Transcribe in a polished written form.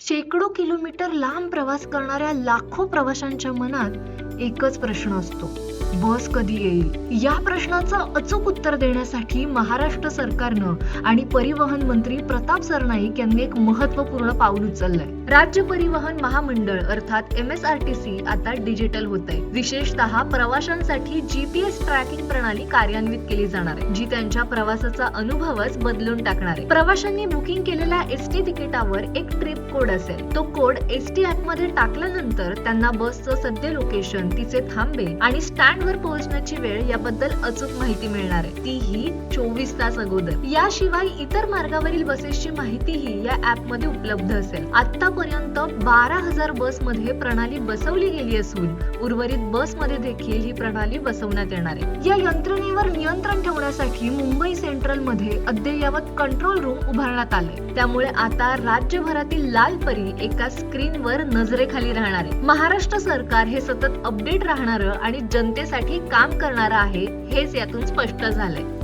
शेकडो किलोमीटर लांब प्रवास करणाऱ्या लाखो प्रवाशांच्या मनात एकच प्रश्न असतो, बस कधी येईल? या प्रश्नाचं अचूक उत्तर देण्यासाठी महाराष्ट्र सरकारनं आणि परिवहन मंत्री प्रताप सरनाईक यांनी एक महत्त्वपूर्ण पाऊल उचललंय. राज्य परिवहन महामंडळ अर्थात MSRTC आता डिजिटल होत आहे. विशेषतः प्रवाशांसाठी GPS ट्रॅकिंग प्रणाली कार्यान्वित केली जाणार आहे, जी त्यांच्या प्रवासाचा अनुभवच बदलून टाकणार आहे. प्रवाशांनी बुकिंग केलेल्या ST तिकिटावर एक ट्रिप कोड असेल. तो कोड ST ऍप मध्ये टाकल्यानंतर त्यांना बसचं सद्य लोकेशन, तिचे थांबे आणि स्टँड वर पोहोचण्याची वेळ याबद्दल अचूक माहिती मिळणार आहे, तीही 24 तास अगोदर. याशिवाय इतर मार्गावरील बसेसची माहितीही या ऍप मध्ये उपलब्ध असेल. आतापर्यंत 12,000 बस मध्ये प्रणाली बसवली गेली असून उर्वरित बस मध्ये देखील ही प्रणाली बसवण्यात येणार आहे. या यंत्रणेवर नियंत्रण ठेवण्यासाठी मुंबई सेंट्रल मध्ये अद्ययावत कंट्रोल रूम उभारण्यात आले. त्यामुळे आता राज्यभरातील लाल परी एका स्क्रीनवर नजरेखाली राहणार आहे. महाराष्ट्र सरकार हे सतत अपडेट राहणारं आणि जनतेसाठी काम करणार आहे, हेच यातून स्पष्ट झालंय.